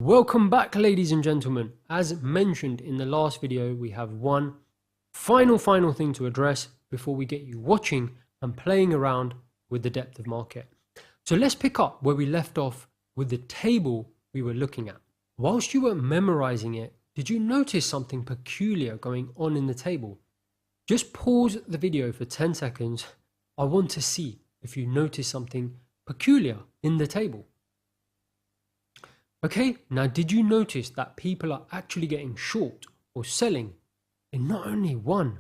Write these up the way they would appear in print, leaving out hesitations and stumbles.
Welcome back, ladies and gentlemen. As mentioned in the last video, we have one final thing to address before we get you watching and playing around with the depth of market. So let's pick up where we left off with the table we were looking at. Whilst you were memorizing it, did you notice something peculiar going on in the table? Just pause the video for 10 seconds. I want to see if you notice something peculiar in the table. Okay, now did you notice that people are actually getting short or selling in not only one,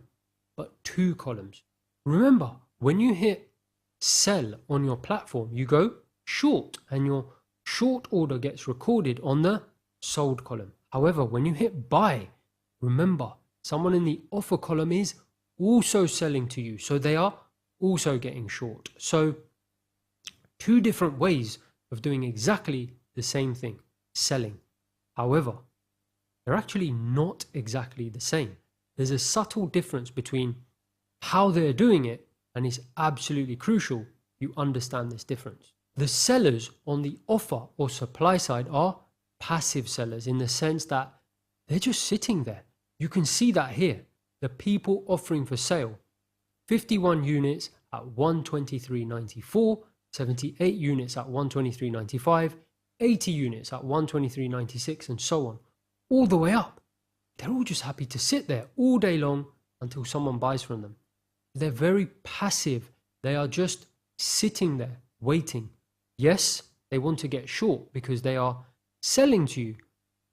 but two columns? Remember, when you hit sell on your platform, you go short and your short order gets recorded on the sold column. However, when you hit buy, remember, someone in the offer column is also selling to you, so they are also getting short. So two different ways of doing exactly the same thing, selling. However, they're actually not exactly the same. There's a subtle difference between how they're doing it, and it's absolutely crucial you understand this difference. The sellers on the offer or supply side are passive sellers in the sense that they're just sitting there. You can see that here. The people offering for sale, 51 units at 123.94, 78 units at 123.95, 80 units at 123.96, and so on, all the way up. They're all just happy to sit there all day long until someone buys from them. They're very passive. They are just sitting there waiting. Yes, they want to get short because they are selling to you,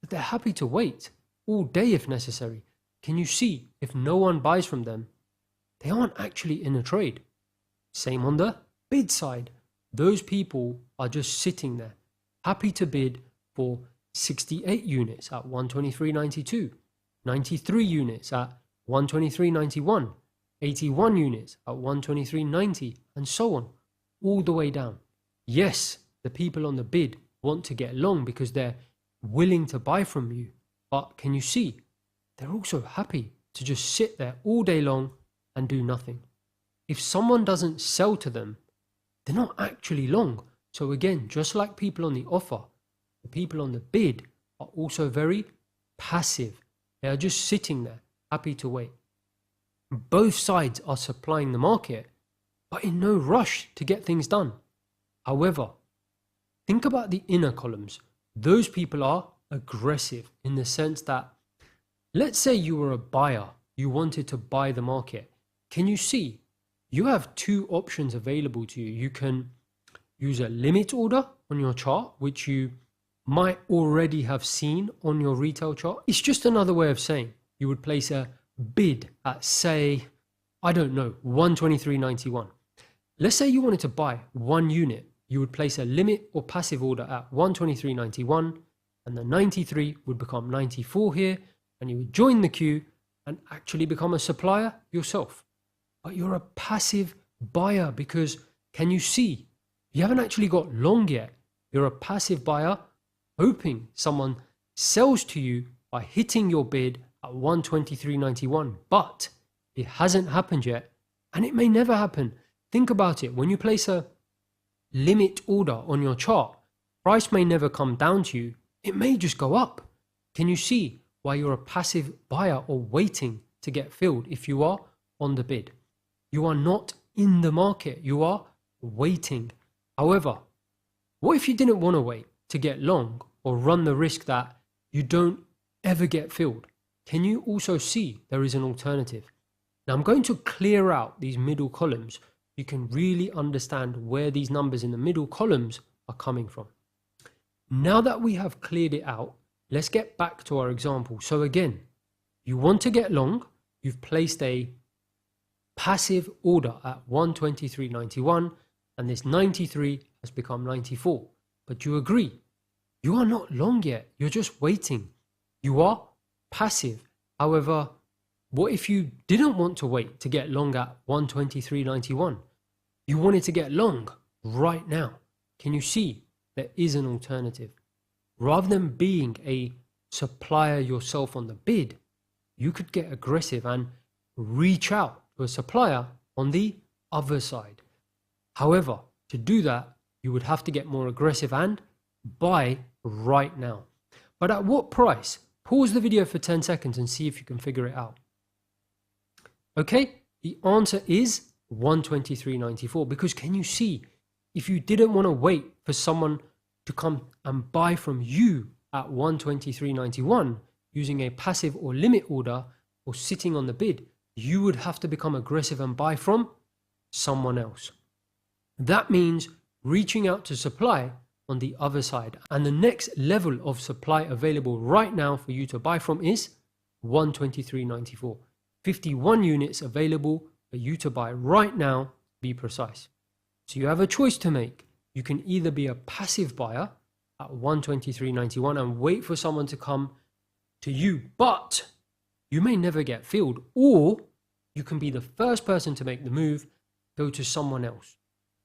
but they're happy to wait all day if necessary. Can you see, if no one buys from them, they aren't actually in a trade. Same on the bid side. Those people are just sitting there, happy to bid for 68 units at 123.92, 93 units at 123.91, 81 units at 123.90, and so on, all the way down. Yes, the people on the bid want to get long because they're willing to buy from you, but can you see, they're also happy to just sit there all day long and do nothing. If someone doesn't sell to them, they're not actually long. So again, just like people on the offer, the people on the bid are also very passive. They are just sitting there, happy to wait. Both sides are supplying the market, but in no rush to get things done. However, think about the inner columns. Those people are aggressive in the sense that, let's say you were a buyer, you wanted to buy the market. Can you see? You have two options available to you. You can use a limit order on your chart, which you might already have seen on your retail chart. It's just another way of saying you would place a bid at, say, I don't know, 123.91. Let's say you wanted to buy one unit. You would place a limit or passive order at 123.91, and the 93 would become 94 here, and you would join the queue and actually become a supplier yourself. But you're a passive buyer because, can you see, you haven't actually got long yet. You're a passive buyer hoping someone sells to you by hitting your bid at 123.91, but it hasn't happened yet, and it may never happen. Think about it. When you place a limit order on your chart, price may never come down to you. It may just go up. Can you see why you're a passive buyer or waiting to get filled if you are on the bid? You are not in the market. You are waiting. However, what if you didn't want to wait to get long or run the risk that you don't ever get filled? Can you also see there is an alternative? Now I'm going to clear out these middle columns. You can really understand where these numbers in the middle columns are coming from. Now that we have cleared it out, let's get back to our example. So again, you want to get long, you've placed a passive order at 123.91, and this 93 has become 94. But you agree, you are not long yet, you're just waiting. You are passive. However, what if you didn't want to wait to get long at 123.91? You wanted to get long right now. Can you see there is an alternative? Rather than being a supplier yourself on the bid, you could get aggressive and reach out to a supplier on the other side. However, to do that, you would have to get more aggressive and buy right now. But at what price? Pause the video for 10 seconds and see if you can figure it out. Okay, the answer is 123.94, because can you see, if you didn't want to wait for someone to come and buy from you at 123.91 using a passive or limit order or sitting on the bid, you would have to become aggressive and buy from someone else. That means reaching out to supply on the other side. And the next level of supply available right now for you to buy from is 123.94. 51 units available for you to buy right now, to be precise. So you have a choice to make. You can either be a passive buyer at 123.91 and wait for someone to come to you, but you may never get filled, or you can be the first person to make the move, go to someone else.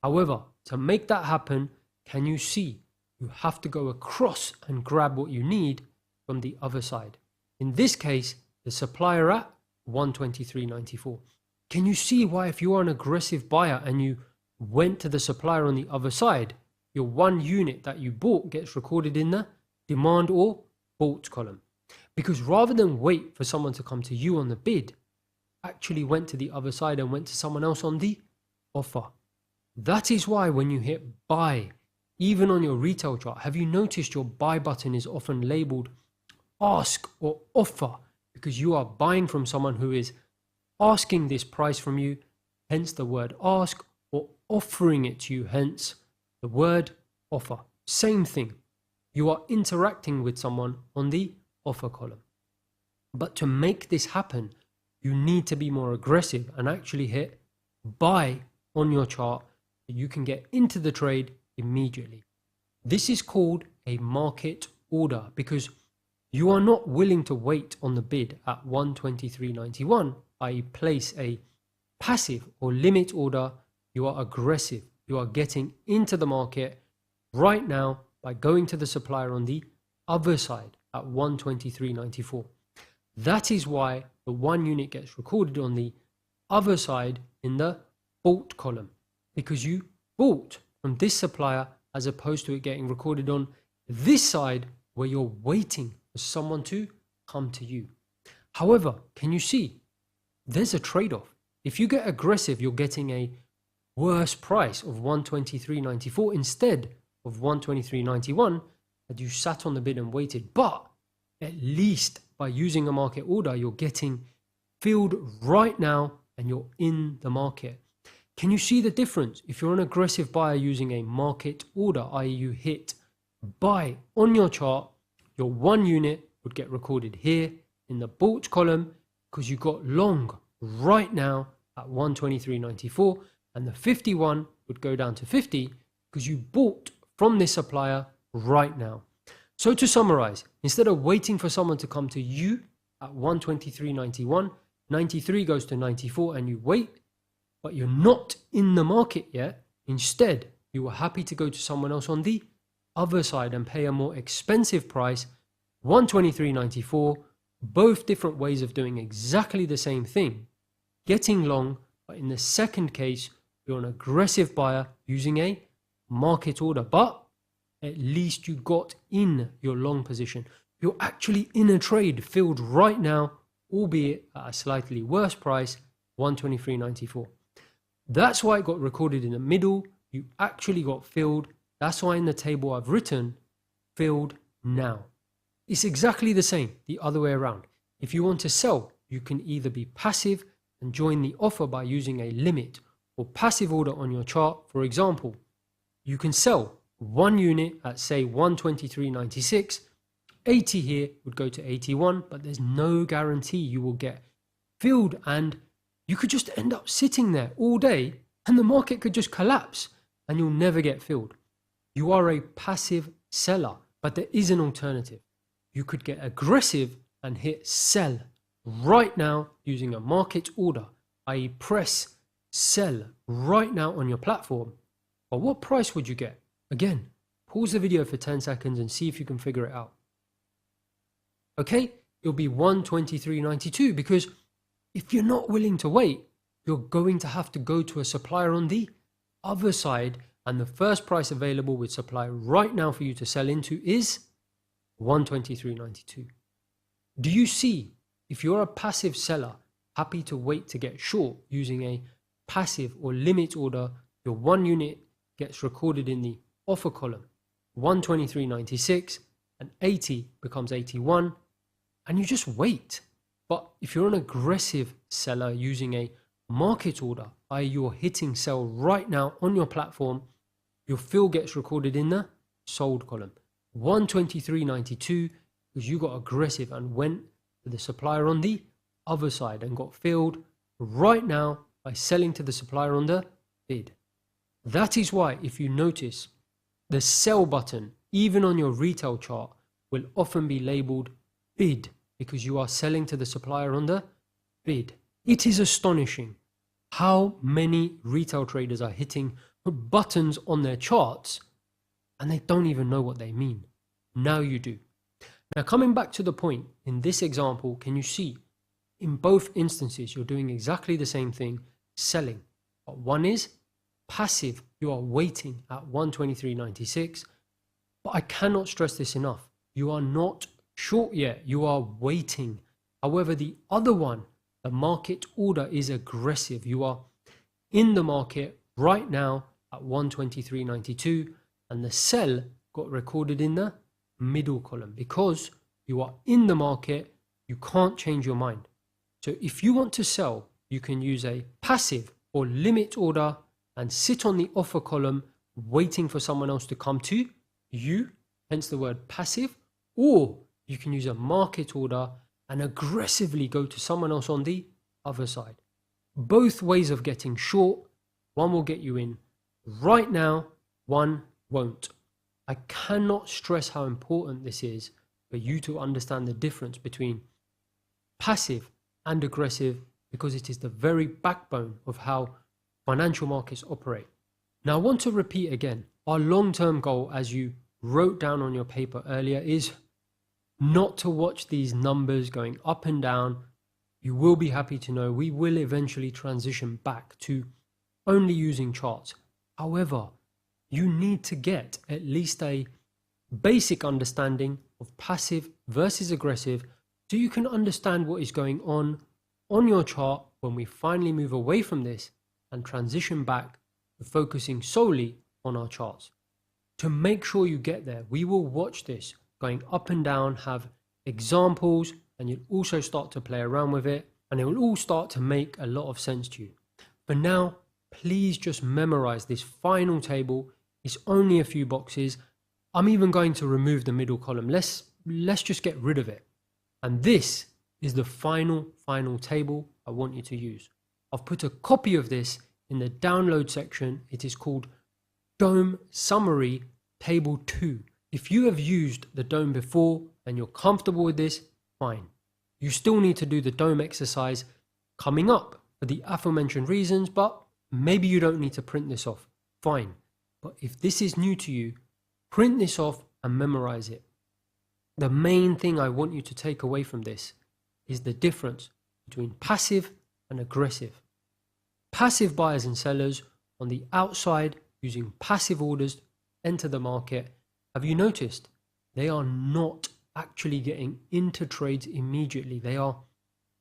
However, to make that happen, can you see, you have to go across and grab what you need from the other side. In this case, the supplier at 123.94. Can you see why, if you are an aggressive buyer and you went to the supplier on the other side, your one unit that you bought gets recorded in the demand or bought column? Because rather than wait for someone to come to you on the bid, actually went to the other side and went to someone else on the offer. That is why when you hit buy, even on your retail chart, have you noticed your buy button is often labeled ask or offer, because you are buying from someone who is asking this price from you, hence the word ask, or offering it to you, hence the word offer. Same thing. You are interacting with someone on the offer column. But to make this happen, you need to be more aggressive and actually hit buy on your chart so you can get into the trade immediately. This is called a market order, because you are not willing to wait on the bid at 123.91, i.e. place a passive or limit order. You are aggressive. You are getting into the market right now by going to the supplier on the other side at 123.94. That is why the one unit gets recorded on the other side in the bought column, because you bought from this supplier as opposed to it getting recorded on this side where you're waiting for someone to come to you. However, can you see there's a trade-off? If you get aggressive, you're getting a worse price of 123.94 instead of 123.91 that you sat on the bid and waited. But at least by using a market order, you're getting filled right now and you're in the market. Can you see the difference? If you're an aggressive buyer using a market order, i.e. you hit buy on your chart, your one unit would get recorded here in the bought column because you got long right now at 123.94, and the 51 would go down to 50 because you bought from this supplier right now. So to summarize, instead of waiting for someone to come to you at 123.91, 93 goes to 94 and you wait, but you're not in the market yet. Instead, you were happy to go to someone else on the other side and pay a more expensive price, 123.94, both different ways of doing exactly the same thing, getting long, but in the second case, you're an aggressive buyer using a market order, but at least you got in your long position. You're actually in a trade filled right now, albeit at a slightly worse price, 123.94. That's why it got recorded in the middle. You actually got filled. That's why in the table I've written filled now. It's exactly the same the other way around. If you want to sell, you can either be passive and join the offer by using a limit or passive order on your chart. For example, you can sell one unit at say 123.96, 80 here would go to 81, but there's no guarantee you will get filled, and you could just end up sitting there all day and the market could just collapse and you'll never get filled. You are a passive seller, but there is an alternative. You could get aggressive and hit sell right now using a market order, i.e. press sell right now on your platform. But what price would you get? Again, pause the video for 10 seconds and see if you can figure it out. Okay, it'll be 123.92, because if you're not willing to wait, you're going to have to go to a supplier on the other side, and the first price available with supply right now for you to sell into is 123.92. Do you see, if you're a passive seller happy to wait to get short using a passive or limit order, your 1 unit gets recorded in the offer column, 123.96, and 80 becomes 81, and you just wait. But if you're an aggressive seller using a market order, i.e. you're hitting sell right now on your platform, your fill gets recorded in the sold column, 123.92, because you got aggressive and went to the supplier on the other side and got filled right now by selling to the supplier on the bid. That is why, if you notice, the sell button, even on your retail chart, will often be labeled bid, because you are selling to the supplier on the bid. It is astonishing how many retail traders are hitting buttons on their charts and they don't even know what they mean. Now you do. Now, coming back to the point, in this example, can you see in both instances you're doing exactly the same thing, selling. But one is passive, you are waiting at 123.96. But I cannot stress this enough. You are not short yet, you are waiting. However, the other one, the market order, is aggressive. You are in the market right now at 123.92, and the sell got recorded in the middle column. Because you are in the market, you can't change your mind. So if you want to sell, you can use a passive or limit order and sit on the offer column waiting for someone else to come to you, hence the word passive, or you can use a market order and aggressively go to someone else on the other side. Both ways of getting short, one will get you in right now, one won't. I cannot stress how important this is for you to understand the difference between passive and aggressive, because it is the very backbone of how financial markets operate. Now, I want to repeat again, our long-term goal, as you wrote down on your paper earlier, is not to watch these numbers going up and down. You will be happy to know we will eventually transition back to only using charts. However, you need to get at least a basic understanding of passive versus aggressive so you can understand what is going on your chart when we finally move away from this and transition back to focusing solely on our charts. To make sure you get there, we will watch this going up and down, have examples, and you'll also start to play around with it, and it will all start to make a lot of sense to you. For now, please just memorize this final table. It's only a few boxes. I'm even going to remove the middle column. Let's just get rid of it. And this is the final table I want you to use. I've put a copy of this in the download section. It is called Dome Summary Table 2. If you have used the Dome before and you're comfortable with this, fine. You still need to do the Dome exercise coming up for the aforementioned reasons, but maybe you don't need to print this off. Fine. But if this is new to you, print this off and memorize it. The main thing I want you to take away from this is the difference between passive and aggressive. Passive buyers and sellers on the outside using passive orders enter the market. Have you noticed? They are not actually getting into trades immediately. They are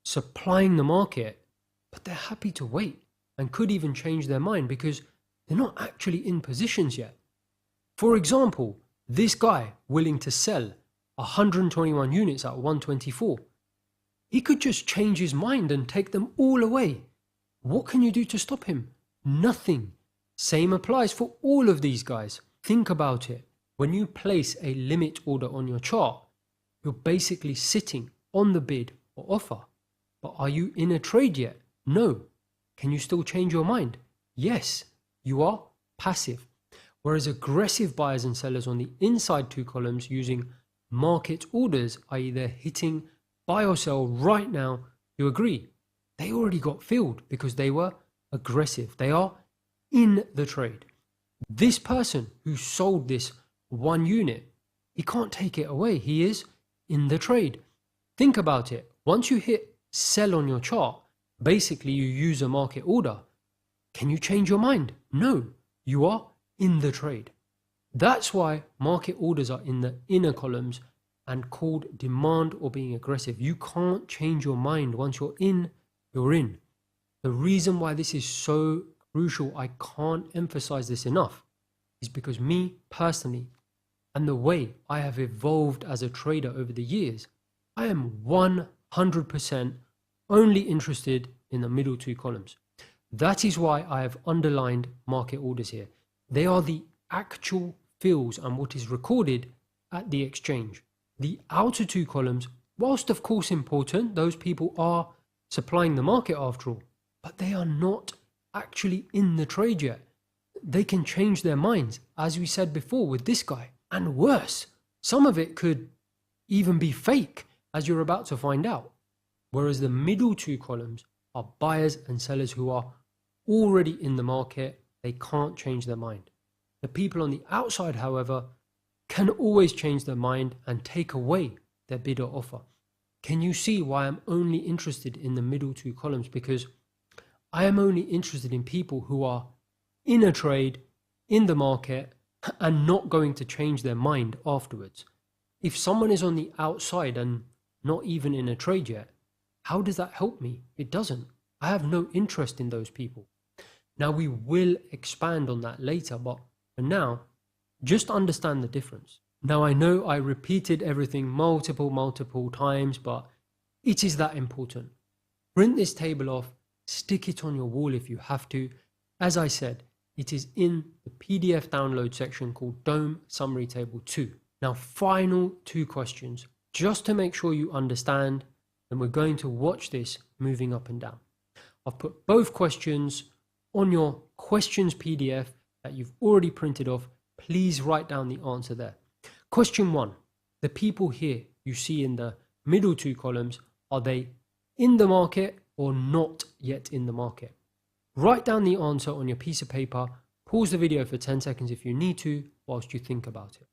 supplying the market, but they're happy to wait and could even change their mind because they're not actually in positions yet. For example, this guy willing to sell 121 units at 124. He could just change his mind and take them all away. What can you do to stop him? Nothing. Same applies for all of these guys. Think about it. When you place a limit order on your chart, you're basically sitting on the bid or offer. But are you in a trade yet? No. Can you still change your mind? Yes. You are passive. Whereas aggressive buyers and sellers on the inside two columns using market orders, i.e. they're hitting buy or sell right now, you agree. They already got filled because they were aggressive. They are in the trade. This person who sold this 1 unit, he can't take it away. He is in the trade. Think about it. Once you hit sell on your chart, basically you use a market order. Can you change your mind? No, you are in the trade. That's why market orders are in the inner columns and called demand or being aggressive. You can't change your mind. Once you're in, you're in. The reason why this is so crucial, I can't emphasize this enough, is because me personally, and the way I have evolved as a trader over the years, I am 100% only interested in the middle two columns. That is why I have underlined market orders here. They are the actual fills and what is recorded at the exchange. The outer two columns, whilst of course important, those people are supplying the market after all, but they are not actually in the trade yet. They can change their minds, as we said before with this guy. And worse, some of it could even be fake, as you're about to find out. Whereas the middle two columns are buyers and sellers who are already in the market. They can't change their mind. The people on the outside, however, can always change their mind and take away their bid or offer. Can you see why I'm only interested in the middle two columns? Because I am only interested in people who are in a trade, in the market, and not going to change their mind afterwards. If someone is on the outside and not even in a trade yet, how does that help me? It doesn't. I have no interest in those people. Now, we will expand on that later, but for now, just understand the difference. Now, I know I repeated everything multiple times, but it is that important. Print this table off, stick it on your wall if you have to. As I said, it is in the PDF download section called DOM Summary Table 2. Now, final two questions, just to make sure you understand, and we're going to watch this moving up and down. I've put both questions on your questions PDF that you've already printed off. Please write down the answer there. Question 1, the people here you see in the middle two columns, are they in the market or not yet in the market? Write down the answer on your piece of paper, pause the video for 10 seconds if you need to, whilst you think about it.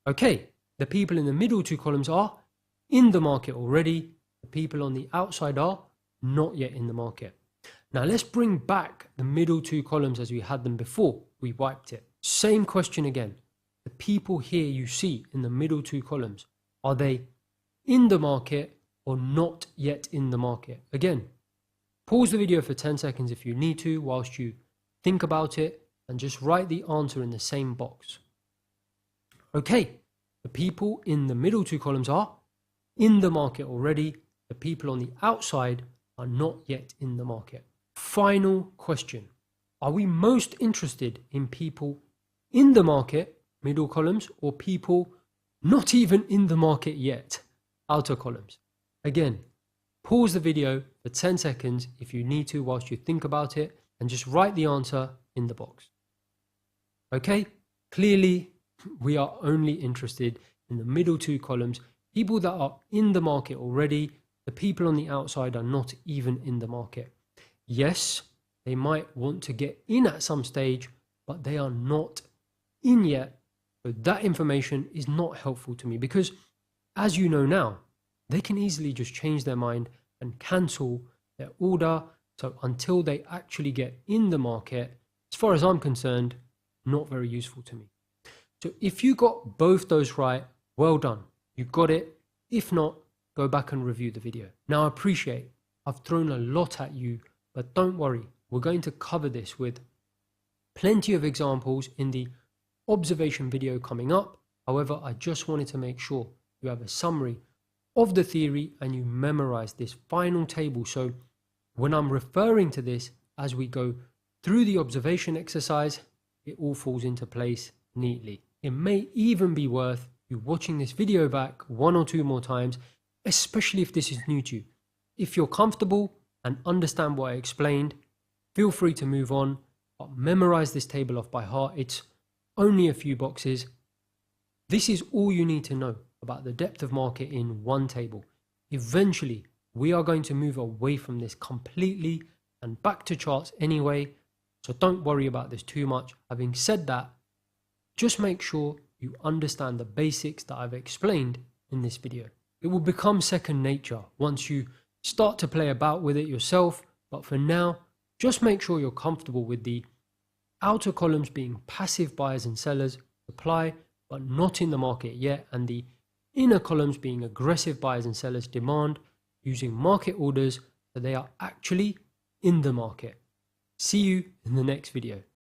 Okay, the people in the middle two columns are in the market already. The people on the outside are not yet in the market. Now let's bring back the middle two columns as we had them before we wiped it. Same question again. The people here you see in the middle two columns, are they in the market or not yet in the market? Again, pause the video for 10 seconds if you need to whilst you think about it, and just write the answer in the same box. Okay, the people in the middle two columns are in the market already. The people on the outside are not yet in the market. Final question. Are we most interested in people in the market, middle columns, or people not even in the market yet, outer columns? Again, pause the video for 10 seconds if you need to whilst you think about it, and just write the answer in the box. Okay, clearly we are only interested in the middle two columns, people that are in the market already. The people on the outside are not even in the market. Yes, they might want to get in at some stage, but they are not in yet. So that information is not helpful to me, because as you know now, they can easily just change their mind and cancel their order. So until they actually get in the market, as far as I'm concerned, not very useful to me. So if you got both those right, well done. You got it. If not, go back and review the video. Now, I appreciate I've thrown a lot at you, but don't worry. We're going to cover this with plenty of examples in the observation video coming up. However, I just wanted to make sure you have a summary of the theory and you memorize this final table. So when I'm referring to this as we go through the observation exercise, it all falls into place neatly. It may even be worth you watching this video back 1 or 2 more times, especially if this is new to you. If you're comfortable and understand what I explained, feel free to move on, but memorize this table off by heart. It's only a few boxes. This is all you need to know about the depth of market in one table. Eventually, we are going to move away from this completely and back to charts anyway, so don't worry about this too much. Having said that, just make sure you understand the basics that I've explained in this video. It will become second nature once you start to play about with it yourself, but for now, just make sure you're comfortable with the outer columns being passive buyers and sellers, supply but not in the market yet, and the inner columns being aggressive buyers and sellers demand using market orders so they are actually in the market. See you in the next video.